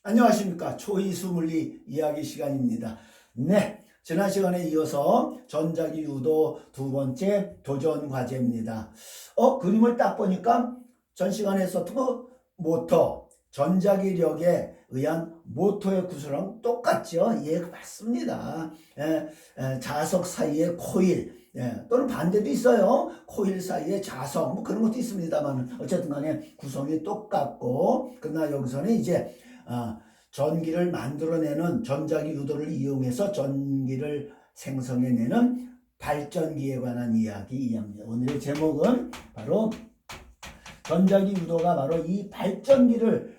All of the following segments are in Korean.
안녕하십니까. 초이수 물리 이야기 시간입니다. 네, 지난 시간에 이어서 전자기 유도 두 번째 도전 과제입니다. 그림을 딱 보니까 전 시간에 했었던 그 모터, 전자기력에 의한 모터의 구조랑 똑같죠. 예, 맞습니다. 자석 사이에 코일, 또는 반대도 있어요. 코일 사이에 자석, 뭐 그런 것도 있습니다만 어쨌든 간에 구성이 똑같고, 그러나 여기서는 이제 전기를 만들어내는 전자기 유도를 이용해서 전기를 생성해내는 발전기에 관한 이야기입니다. 오늘의 제목은 바로 전자기 유도가 바로 이 발전기를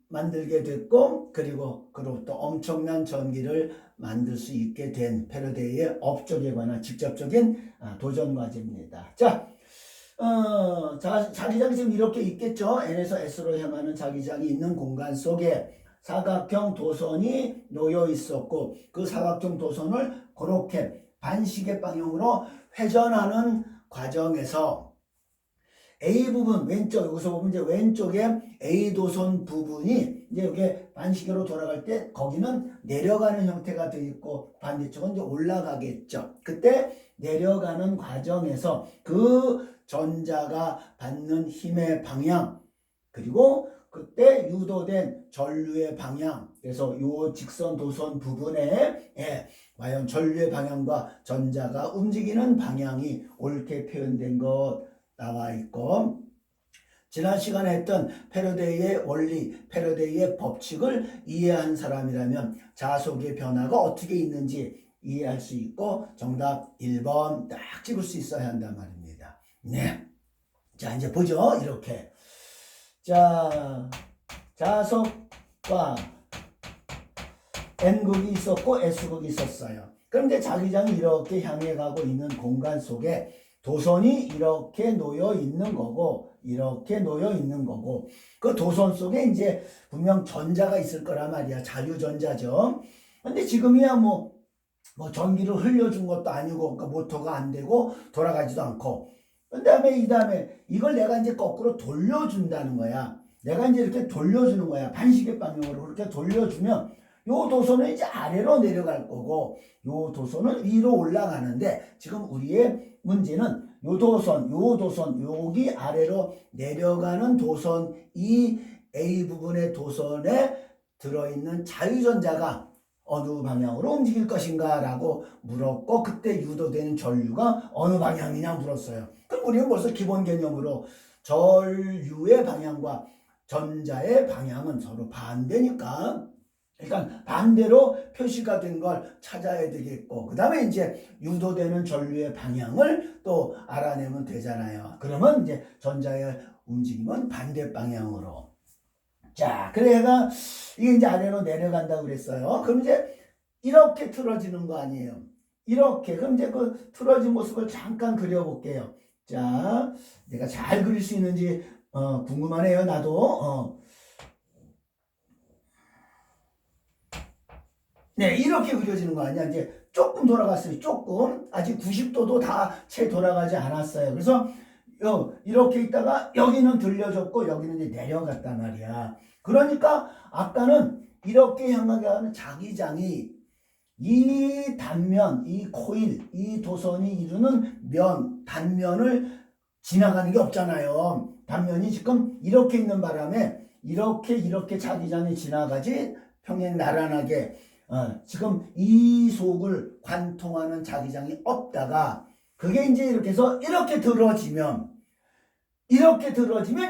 만들게 됐고, 그리고 그로부터 엄청난 전기를 만들 수 있게 된 패러데이의 업적에 관한 직접적인 도전 과제입니다. 자, 자기장이 지금 이렇게 있겠죠. N에서 S로 향하는 자기장이 있는 공간 속에 사각형 도선이 놓여 있었고, 그 사각형 도선을 그렇게 반시계 방향으로 회전하는 과정에서 A 부분 왼쪽, 여기서 보면 이제 왼쪽에 A 도선 부분이 이제 이게 반시계로 돌아갈 때 거기는 내려가는 형태가 되어 있고, 반대쪽은 이제 올라가겠죠. 그때 내려가는 과정에서 그 전자가 받는 힘의 방향, 그리고 그때 유도된 전류의 방향, 그래서 요 직선 도선 부분에 과연 전류의 방향과 전자가 움직이는 방향이 옳게 표현된 것 나와 있고, 지난 시간에 했던 패러데이의 원리, 패러데이의 법칙을 이해한 사람이라면 자속의 변화가 어떻게 있는지 이해할 수 있고 정답 1번 딱 찍을 수 있어야 한단 말입니다. 네. 자, 이제 보죠. 이렇게. 자, 자석과 N극이 있었고 S극이 있었어요. 그런데 자기장이 이렇게 향해 가고 있는 공간 속에 도선이 이렇게 놓여 있는 거고, 이렇게 놓여 있는 거고, 그 도선 속에 이제 분명 전자가 있을 거란 말이야. 자유전자죠. 근데 지금이야 뭐 전기를 흘려준 것도 아니고, 그러니까 모터가 안 되고 돌아가지도 않고, 이 다음에 이걸 내가 이제 거꾸로 돌려준다는 거야. 내가 이제 이렇게 돌려주는 거야. 반시계 방향으로 그렇게 돌려주면 요 도선은 이제 아래로 내려갈 거고, 요 도선은 위로 올라가는데, 지금 우리의 문제는 요 도선, 여기 아래로 내려가는 도선, 이 A 부분의 도선에 들어있는 자유전자가 어느 방향으로 움직일 것인가 라고 물었고, 그때 유도되는 전류가 어느 방향이냐 물었어요. 그럼 우리는 벌써 기본 개념으로 전류의 방향과 전자의 방향은 서로 반대니까 일단 반대로 표시가 된 걸 찾아야 되겠고, 그 다음에 이제 유도되는 전류의 방향을 또 알아내면 되잖아요. 그러면 이제 전자의 움직임은 반대 방향으로. 자, 그래가 이게 이제 아래로 내려간다고 그랬어요. 그럼 이제 이렇게 틀어지는 거 아니에요. 이렇게. 그럼 이제 그 틀어진 모습을 잠깐 그려볼게요. 자, 내가 잘 그릴 수 있는지 궁금하네요. 나도. 네, 이렇게 그려지는 거 아니야. 이제 조금 돌아갔어요. 조금. 아직 90도도 다 채 돌아가지 않았어요. 그래서 이렇게 있다가 여기는 들려졌고 여기는 이제 내려갔단 말이야. 그러니까 아까는 이렇게 향하게 하는 자기장이 이 단면, 이 코일, 이 도선이 이루는 단면을 지나가는 게 없잖아요. 단면이 지금 이렇게 있는 바람에 이렇게 자기장이 지나가지 평행 나란하게 지금 이 속을 관통하는 자기장이 없다가 그게 이제 이렇게 해서 이렇게 들어지면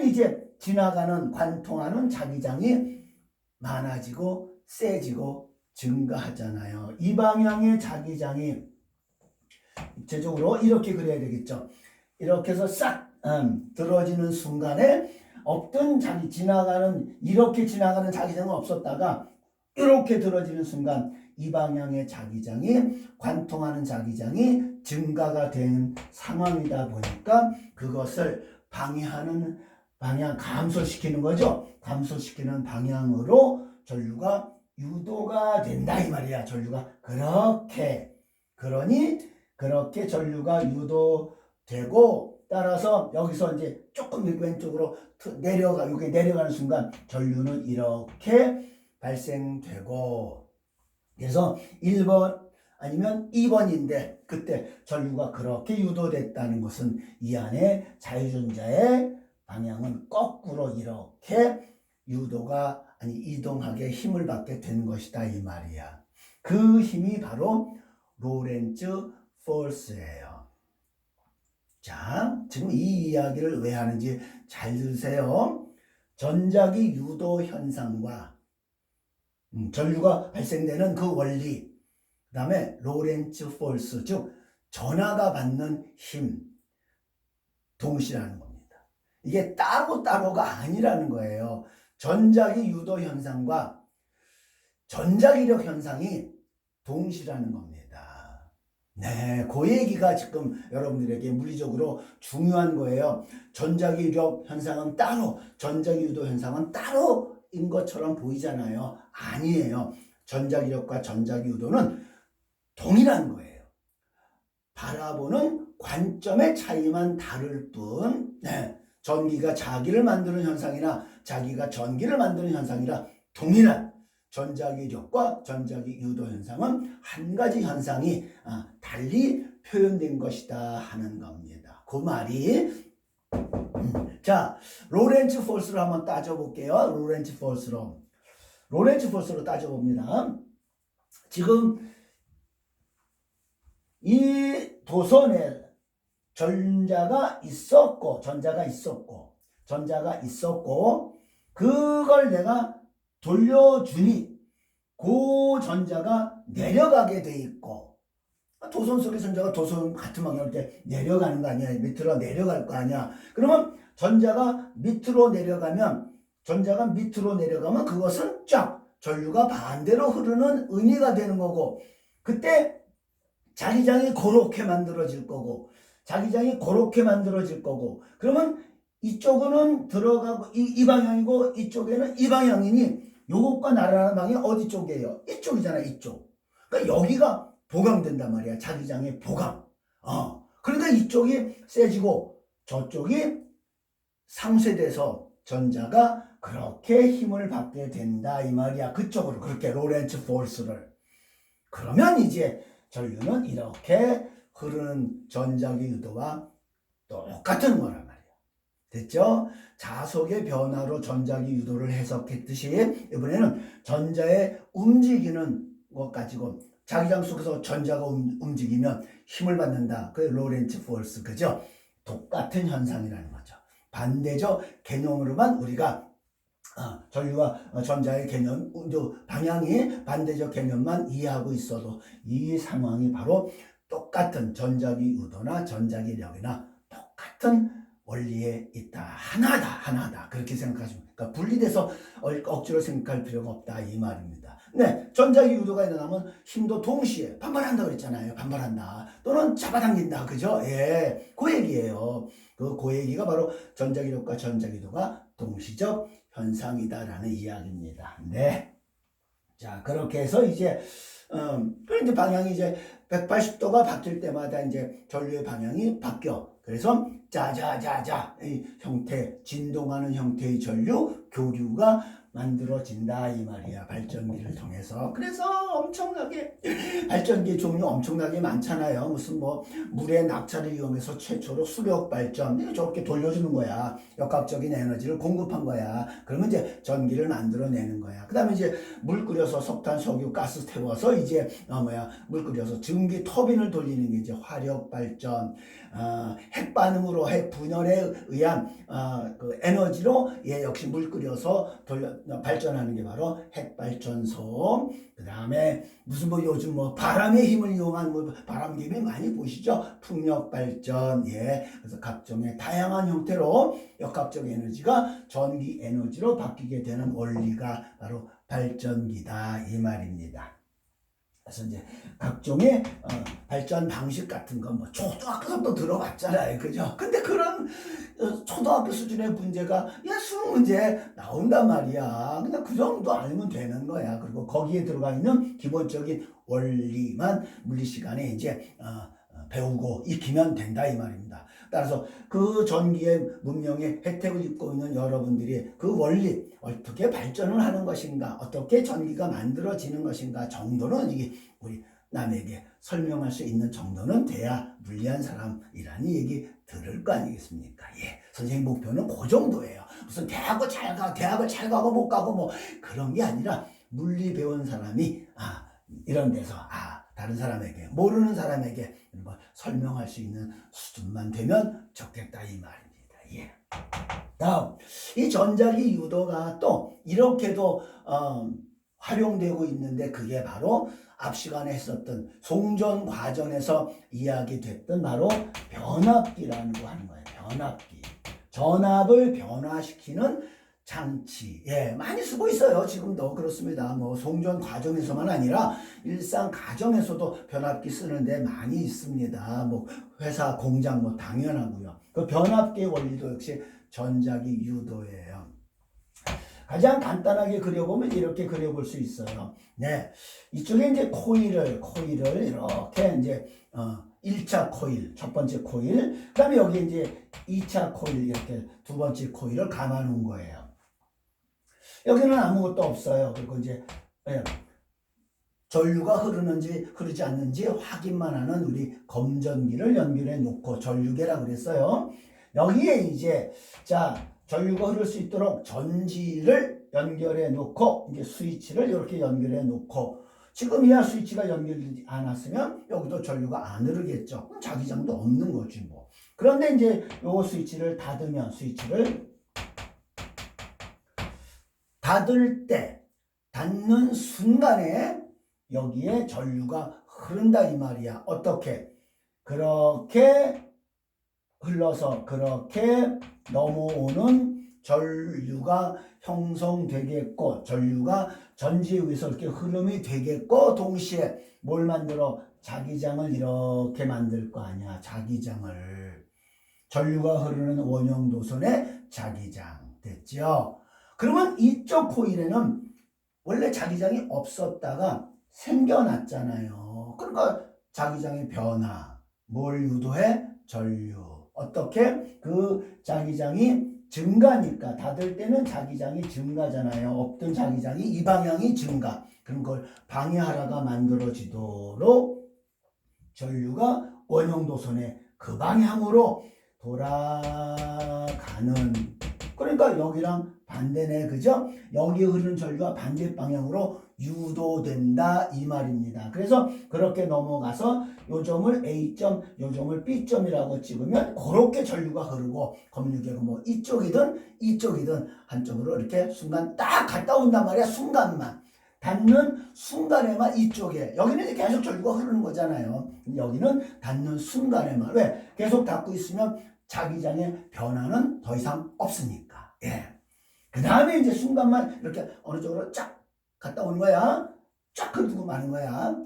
이제 지나가는 관통하는 자기장이 많아지고 세지고 증가하잖아요. 이 방향의 자기장이 구체적으로 이렇게 그려야 되겠죠. 이렇게 해서 싹 들어지는 순간에 없던 이렇게 지나가는 자기장은 없었다가 이렇게 들어지는 순간 이 방향의 자기장이 관통하는 자기장이 증가가 되는 상황이다 보니까 그것을 방해하는 방향, 감소시키는 거죠. 감소시키는 방향으로 전류가 유도가 된다 이 말이야. 전류가 그렇게 전류가 유도되고 따라서 여기서 이제 조금 왼쪽으로 이게 내려가는 순간 전류는 이렇게 발생되고, 그래서 1번 아니면 2번인데 그때 전류가 그렇게 유도됐다는 것은 이 안에 자유전자의 방향은 거꾸로 이렇게 이동하게 힘을 받게 된 것이다 이 말이야. 그 힘이 바로 로렌츠 포스예요. 자, 지금 이 이야기를 왜 하는지 잘 들으세요. 전자기 유도 현상과 전류가 발생되는 그 원리, 그 다음에 로렌츠 포스, 즉 전하가 받는 힘, 동시라는 겁니다. 이게 따로따로가 아니라는 거예요. 전자기 유도 현상과 전자기력 현상이 동시라는 겁니다. 네, 그 얘기가 지금 여러분들에게 물리적으로 중요한 거예요. 전자기력 현상은 따로, 전자기 유도 현상은 따로인 것처럼 보이잖아요. 아니에요. 전자기력과 전자기 유도는 동일한 거예요. 바라보는 관점의 차이만 다를 뿐, 네, 전기가 자기를 만드는 현상이나 자기가 전기를 만드는 현상이라 동일한 전자기력과 전자기 유도 현상은 한 가지 현상이 달리 표현된 것이다 하는 겁니다. 그 말이 자, 로렌츠 포스를 한번 따져볼게요. 로렌츠 포스로 따져봅니다. 지금 이 도선에 전자가 있었고 그걸 내가 돌려주니 그 전자가 내려가게 돼 있고, 도선 속의 전자가 도선 같은 방향일 때 내려가는 거 아니야? 밑으로 내려갈 거 아니야? 그러면 전자가 밑으로 내려가면 그것은 쫙 전류가 반대로 흐르는 의미가 되는 거고, 그때 자기장이 그렇게 만들어질 거고, 그러면 이쪽은 들어가고 이 방향이고 이쪽에는 이 방향이니 요것과 나라는 방향이 어디 쪽이에요? 이쪽이잖아, 이쪽. 그러니까 여기가 보강된단 말이야. 자기장의 보강. 그러니까 이쪽이 세지고 저쪽이 상쇄돼서 전자가 그렇게 힘을 받게 된다 이 말이야. 그쪽으로 그렇게 로렌츠 포스를. 그러면 이제 전류는 이렇게 흐르는 전자기 유도와 똑같은 거란 말이야. 됐죠? 자속의 변화로 전자기 유도를 해석했듯이 이번에는 전자의 움직이는 것 가지고 자기장 속에서 전자가 움직이면 힘을 받는다. 그 로렌츠 포스, 그죠? 똑같은 현상이라는 거죠. 반대적 개념으로만 우리가 전류와 전자의 개념, 방향이 반대적 개념만 이해하고 있어도 이 상황이 바로 똑같은 전자기 유도나 전자기력이나 똑같은 원리에 있다. 하나다. 그렇게 생각하시면, 그러니까 분리돼서 억지로 생각할 필요가 없다 이 말입니다. 네, 전자기 유도가 일어나면 힘도 동시에 반발한다 그랬잖아요. 반발한다 또는 잡아당긴다, 그죠? 예, 그 얘기예요. 그 얘기가 바로 전자기력과 전자기도가 동시적 현상이다라는 이야기입니다. 네. 자, 그렇게 해서 이제 이제 방향이 이제 180도가 바뀔 때마다 이제 전류의 방향이 바뀌어. 그래서 자자자자 이 형태, 진동하는 형태의 전류 교류가 만들어진다 이 말이야. 발전기를 통해서. 그래서 엄청나게 발전기 종류 엄청나게 많잖아요. 무슨 뭐 물의 낙차를 이용해서 최초로 수력 발전, 저렇게 돌려주는 거야. 역학적인 에너지를 공급한 거야. 그러면 이제 전기를 만들어내는 거야. 그 다음에 이제 물 끓여서 석탄, 석유, 가스 태워서 이제 물 끓여서 증기 터빈을 돌리는 게 이제 화력 발전. 핵 반응으로 핵 분열에 의한 그 에너지로 역시 물 끓여서 발전하는 게 바로 핵발전소. 그 다음에 무슨 뭐 요즘 뭐 바람의 힘을 이용한 뭐 바람개비 많이 보시죠? 풍력 발전. 그래서 각종의 다양한 형태로 역학적 에너지가 전기 에너지로 바뀌게 되는 원리가 바로 발전기다 이 말입니다. 그래서 이제 각종의 발전 방식 같은 거 뭐 초등학교에서도 들어봤잖아요, 그죠? 근데 그런 초등학교 수준의 문제가 수능 문제 나온단 말이야. 그냥 그 정도 알면 되는 거야. 그리고 거기에 들어가 있는 기본적인 원리만 물리 시간에 이제 배우고 익히면 된다 이 말입니다. 따라서 그 전기의 문명의 혜택을 입고 있는 여러분들이 그 원리 어떻게 발전을 하는 것인가, 어떻게 전기가 만들어지는 것인가 정도는 이게 우리 남에게 설명할 수 있는 정도는 돼야 물리한 사람이라는 얘기 들을 거 아니겠습니까? 예, 선생님 목표는 그 정도예요. 무슨 대학을 잘 가고 못 가고 뭐 그런 게 아니라 물리 배운 사람이 이런 데서 다른 사람에게, 모르는 사람에게 이런 걸 설명할 수 있는 수준만 되면 좋겠다 이 말입니다. 예. 다음, 이 전자기 유도가 또 이렇게도 활용되고 있는데 그게 바로 앞 시간에 했었던 송전 과정에서 이야기됐던 바로 변압기라는 거 하는 거예요. 변압기. 전압을 변화시키는 장치. 예, 많이 쓰고 있어요. 지금도 그렇습니다. 뭐 송전 과정에서만 아니라 일상 가정에서도 변압기 쓰는데 많이 있습니다. 뭐 회사, 공장 뭐 당연하고요. 그 변압기의 원리도 역시 전자기 유도예요. 가장 간단하게 그려보면 이렇게 그려볼 수 있어요. 네, 이쪽에 이제 코일을 이렇게 이제 1차 코일, 첫 번째 코일, 그 다음에 여기 이제 2차 코일, 이렇게 두 번째 코일을 감아 놓은 거예요. 여기는 아무것도 없어요. 그리고 이제 전류가 흐르는지 흐르지 않는지 확인만 하는 우리 검전기를 연결해 놓고 전류계라고 그랬어요. 여기에 이제 전류가 흐를 수 있도록 전지를 연결해 놓고 이제 스위치를 이렇게 연결해 놓고 지금이야 스위치가 연결되지 않았으면 여기도 전류가 안 흐르겠죠. 그럼 자기장도 없는 거지 뭐. 그런데 이제 요 스위치를 닫으면 닫을 때 닫는 순간에 여기에 전류가 흐른다 이 말이야. 어떻게? 그렇게 흘러서 그렇게 넘어오는 전류가 형성되겠고 전류가 전지에 의해서 이렇게 흐름이 되겠고 동시에 뭘 만들어? 자기장을 이렇게 만들 거 아니야. 자기장을. 전류가 흐르는 원형도선의 자기장. 됐죠? 그러면 이쪽 코일에는 원래 자기장이 없었다가 생겨났잖아요. 그러니까 자기장의 변화. 뭘 유도해? 전류. 어떻게? 그 자기장이 증가니까 닫을 때는 자기장이 증가잖아요. 없던 자기장이 이 방향이 증가. 그런 걸 방해하라가 만들어지도록 전류가 원형도선의 그 방향으로 돌아가는. 그러니까 여기랑 반대네, 그죠? 여기 흐르는 전류가 반대 방향으로 유도된다 이 말입니다. 그래서 그렇게 넘어가서 요 점을 A점, 요 점을 B점이라고 찍으면 그렇게 전류가 흐르고 검유계가 뭐 이쪽이든 한쪽으로 이렇게 순간 딱 갔다 온단 말이야. 순간만. 닿는 순간에만 이쪽에. 여기는 이제 계속 전류가 흐르는 거잖아요. 여기는 닿는 순간에만. 왜? 계속 닿고 있으면 자기장의 변화는 더 이상 없으니까. 예. 그 다음에 이제 순간만 이렇게 어느 쪽으로 쫙 갔다 오는 거야. 쫙 흐르고 마는 거야.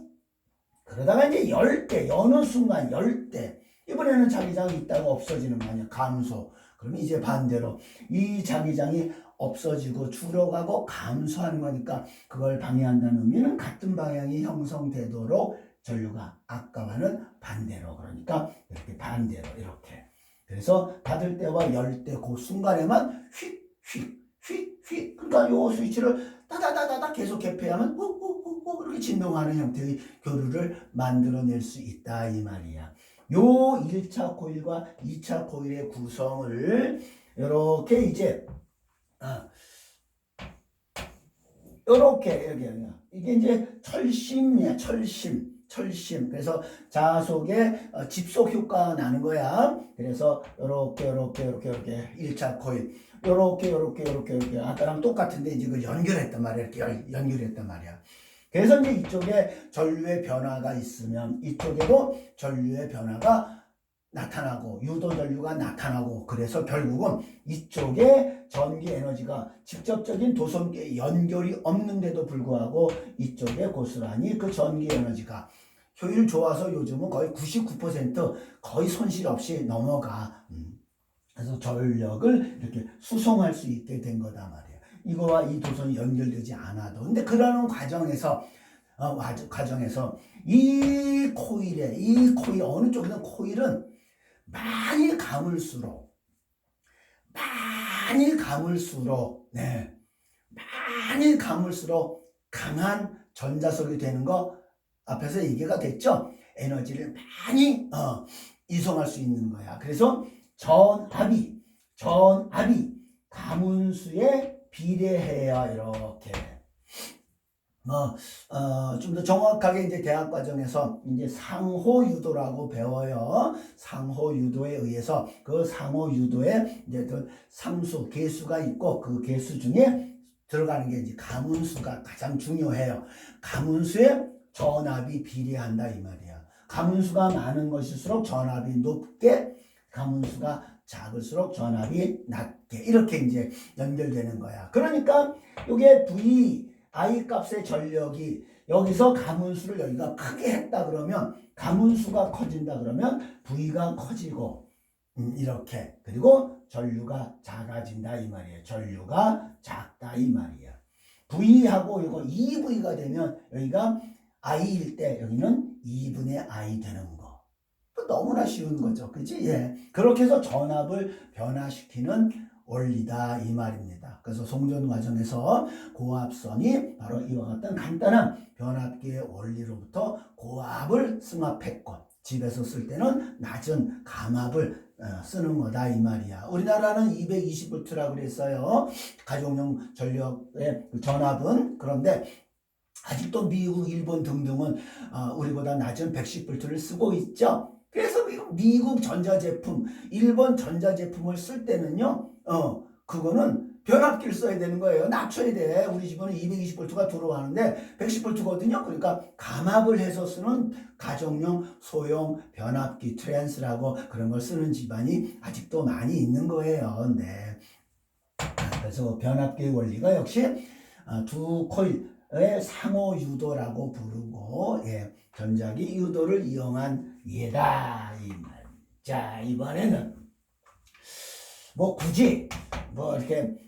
그러다가 이제 여는 순간 열 때. 이번에는 자기장이 있다가 없어지는 거 아니야. 감소. 그러면 이제 반대로 이 자기장이 없어지고 줄어가고 감소하는 거니까 그걸 방해한다는 의미는 같은 방향이 형성되도록 전류가 아까와는 반대로. 그러니까 이렇게 반대로 이렇게. 그래서 닫을 때와 열 때 그 순간에만 휙. 그러니까 요 스위치를 따다다다다 계속 개폐하면 이렇게 진동하는 형태의 교류를 만들어낼 수 있다 이 말이야. 요 1차 코일과 2차 코일의 구성을 이렇게 이제 이렇게 이게 이제 철심이야. 철심. 그래서 자속의 집속 효과가 나는 거야. 그래서 이렇게 1차 코일 이렇게 아까랑 똑같은데 이제 그걸 연결했단 말이야. 이렇게 연결했단 말이야. 그래서 이제 이쪽에 전류의 변화가 있으면 이쪽에도 전류의 변화가 나타나고 유도 전류가 나타나고 그래서 결국은 이쪽에 전기 에너지가 직접적인 도선계에 연결이 없는데도 불구하고 이쪽에 고스란히 그 전기 에너지가 효율 좋아서 요즘은 거의 99% 거의 손실 없이 넘어가. 그래서 전력을 이렇게 수송할 수 있게 된 거다 말이에요. 이거와 이 도선이 연결되지 않아도. 근데 그러는 과정에서 이 코일 어느 쪽이든 코일은 많이 감을수록 많이 감을수록 많이 감을수록 강한 전자석이 되는 거 앞에서 얘기가 됐죠. 에너지를 많이 이송할 수 있는 거야. 그래서 전압이 가문수에 비례해야 이렇게 좀 더 정확하게 이제 대학 과정에서 이제 상호유도라고 배워요. 상호유도에 의해서 그 상호유도에 이제 그 상수, 개수가 있고 그 개수 중에 들어가는 게 이제 가문수가 가장 중요해요. 가문수에 전압이 비례한다 이 말이야. 가문수가 많은 것일수록 전압이 높게, 가문수가 작을수록 전압이 낮게 이렇게 이제 연결되는 거야. 그러니까 이게 V I 값의 전력이 여기서 가문수를 여기가 크게 했다 그러면 가문수가 커진다 그러면 V가 커지고 이렇게 그리고 전류가 작아진다 이 말이에요. 전류가 작다 이 말이야. V하고 이거 2V가 되면 여기가 I일 때 여기는 2분의 I 되는 거. 너무나 쉬운 거죠. 그치? 예. 그렇게 해서 전압을 변화시키는 원리다 이 말입니다. 그래서 송전 과정에서 고압선이 바로 이와 같은 간단한 변압기의 원리로부터 고압을 승합했고 집에서 쓸 때는 낮은 감압을 쓰는 거다 이 말이야. 우리나라는 220V라고 그랬어요. 가정용 전력의 전압은. 그런데 아직도 미국, 일본 등등은 우리보다 낮은 110V를 쓰고 있죠. 그래서 미국 전자제품, 일본 전자제품을 쓸 때는요, 그거는 변압기를 써야 되는 거예요. 낮춰야 돼. 우리 집은 220V가 들어가는데 110V거든요. 그러니까 감압을 해서 쓰는 가정용 소형 변압기 트랜스라고 그런 걸 쓰는 집안이 아직도 많이 있는 거예요. 네. 그래서 변압기의 원리가 역시 두 코일의 상호 유도라고 부르고, 예, 전자기 유도를 이용한 예다 이 말. 자, 이번에는 뭐 굳이 뭐 이렇게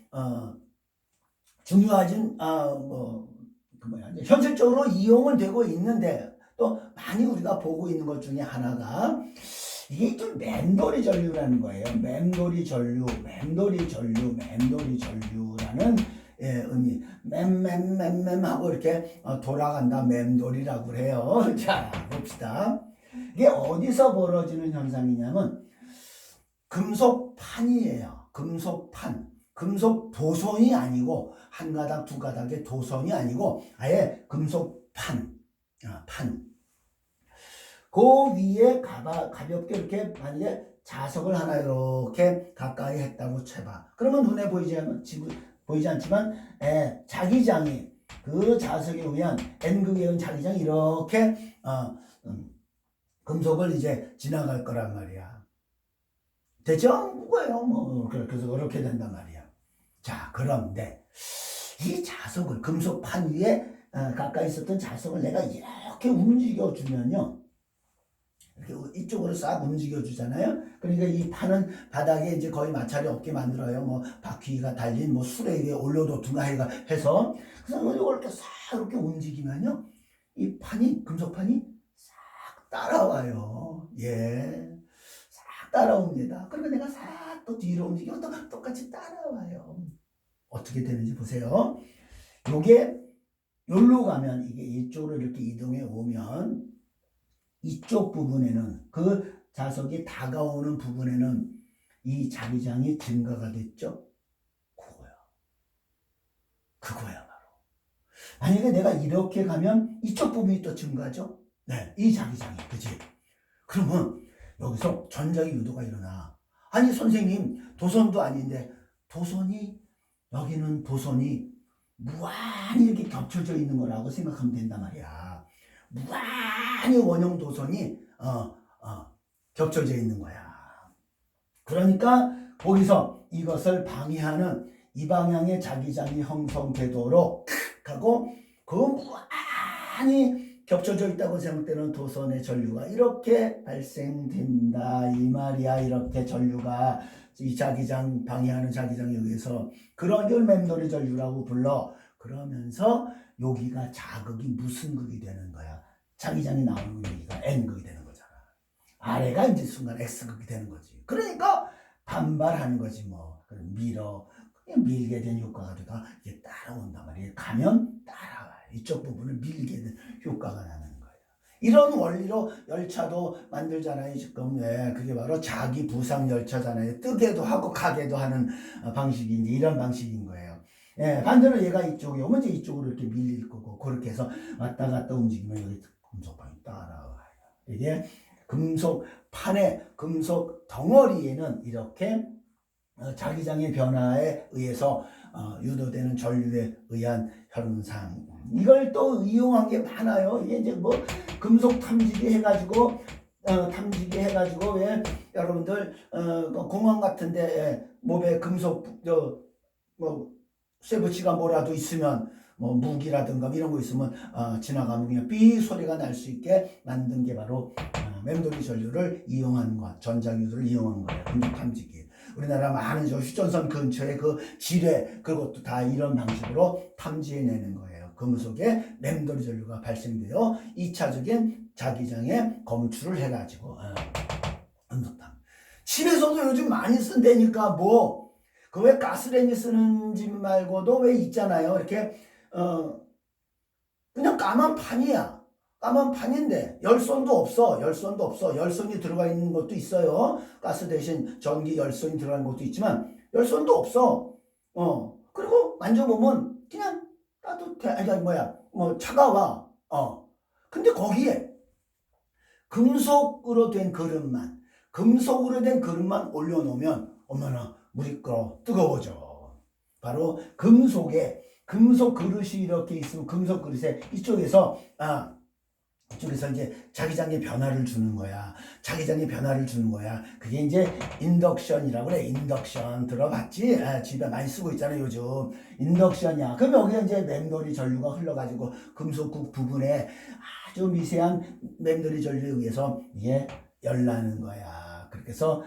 중요하진 현실적으로 이용은 되고 있는데 또 많이 우리가 보고 있는 것 중에 하나가 이게 좀 맴돌이 전류라는 거예요. 맴돌이 전류라는 의미. 맴 하고 이렇게 돌아간다. 맴돌이라고 해요. 자, 봅시다. 이게 어디서 벌어지는 현상이냐면 금속판이에요. 금속 도선이 아니고 한 가닥 두 가닥의 도선이 아니고 아예 금속판. 그 위에 가볍게 이렇게 만약에 자석을 하나 이렇게 가까이 했다고 쳐봐. 그러면 눈에 보이지 않지만 자기장이 그 자석에 의한 N극에 의한 자기장이 이렇게 금속을 이제 지나갈 거란 말이야. 됐죠? 뭐예요? 뭐 그래서 그렇게 된단 말이야. 자, 그런데 이 자석을 금속판 위에 가까이 있었던 자석을 내가 이렇게 움직여 주면요. 이렇게 이쪽으로 싹 움직여 주잖아요. 그러니까 이 판은 바닥에 이제 거의 마찰이 없게 만들어요. 뭐 바퀴가 달린 뭐 수레 위에 올려놓든가 해서 그래서 이걸 이렇게 싹 이렇게 움직이면요, 이 판이 금속판이 싹 따라와요. 예, 싹 따라옵니다. 그러면 내가 싹 또 뒤로 움직이면 또 똑같이 따라와요. 어떻게 되는지 보세요. 요게 여기로 가면 이게 이쪽으로 이렇게 이동해 오면 이쪽 부분에는 그 자석이 다가오는 부분에는 이 자기장이 증가가 됐죠. 그거야 바로. 만약에 내가 이렇게 가면 이쪽 부분이 또 증가죠. 네, 이 자기장이. 그치? 그러면 여기서 전자기 유도가 일어나. 아니 선생님, 도선도 아닌데 여기는 도선이 무한히 이렇게 겹쳐져 있는 거라고 생각하면 된단 말이야. 무한히 원형 도선이 겹쳐져 있는 거야. 그러니까 거기서 이것을 방해하는 이 방향의 자기장이 형성되도록 하고 그 무한히 겹쳐져 있다고 생각되는 도선의 전류가 이렇게 발생된다 이 말이야. 이렇게 전류가 이 자기장 방해하는 자기장에 의해서 그런 걸 맴돌이 전류라고 불러. 그러면서 여기가 자극이 무슨 극이 되는 거야? 자기장이 나오는 여기가 N극이 되는 거잖아. 아래가 이제 순간 X극이 되는 거지. 그러니까 반발하는 거지 뭐. 그럼 그냥 밀게 된 효과가 돼가 이게 따라온단 말이에요. 가면 따라와요. 이쪽 부분을 밀게 된 효과가 나는 거예요. 이런 원리로 열차도 만들잖아요. 지금 그게 바로 자기 부상 열차잖아요. 뜨게도 하고 가게도 하는 방식이 이제 이런 방식인 거예요. 반대로 얘가 이쪽에 오면 이제 이쪽으로 이렇게 밀릴 거고 그렇게 해서 왔다 갔다 움직이면 여기 금속판이 따라와요. 이게 금속판의 금속 덩어리에는 이렇게 자기장의 변화에 의해서 유도되는 전류에 의한 현상, 이걸 또 이용한 게 많아요. 이게 이제 뭐 금속 탐지기 해가지고 왜 여러분들 공항 같은데 몸에 금속 뭐 쇠붙이가 뭐라도 있으면 뭐 무기라든가 이런 거 있으면 지나가면 그냥 삐 소리가 날 수 있게 만든 게 바로 맴돌이 전류를 이용한 것, 전자기구를 이용한 거예요. 금속 탐지기. 우리나라 많은 휴전선 근처에 그 지뢰 그것도 다 이런 방식으로 탐지해내는 거예요. 금속에 맴돌이 전류가 발생되어 2차적인 자기장에 검출을 해가지고 금속탐. 집에서도 요즘 많이 쓴다니까 뭐 그 왜 가스레인지 쓰는 집 말고도 왜 있잖아요. 이렇게 그냥 까만 판이야. 까만 판인데 열선도 없어. 열선이 들어가 있는 것도 있어요. 가스 대신 전기 열선이 들어가는 것도 있지만 열선도 없어. 그리고 만져보면 그냥 따뜻해. 아니 뭐 차가워. 근데 거기에 금속으로 된 그릇만 올려놓으면 얼마나 물이 끓어 뜨거워져. 바로 금속 그릇이 이렇게 있으면 금속 그릇에 이쪽에서 이제 자기장의 변화를 주는 거야. 그게 이제 인덕션이라고 그래. 인덕션 들어봤지? 집에 많이 쓰고 있잖아요, 요즘. 인덕션이야. 그럼 여기에 이제 맴돌이 전류가 흘러가지고 금속국 부분에 아주 미세한 맴돌이 전류에 의해서 이게 열나는 거야. 그렇게 해서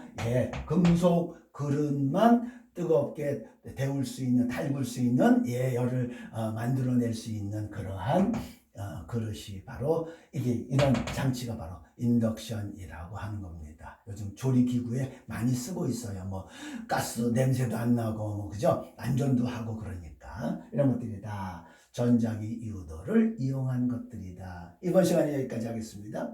금속 그릇만 뜨겁게 데울 수 있는, 달굴 수 있는 열을 만들어낼 수 있는 그러한 그릇이 바로 이런 장치가 바로 인덕션이라고 하는 겁니다. 요즘 조리기구에 많이 쓰고 있어요. 뭐 가스 냄새도 안 나고 뭐 그죠? 안전도 하고 그러니까 이런 것들이 다 전자기 유도를 이용한 것들이다. 이번 시간에 여기까지 하겠습니다.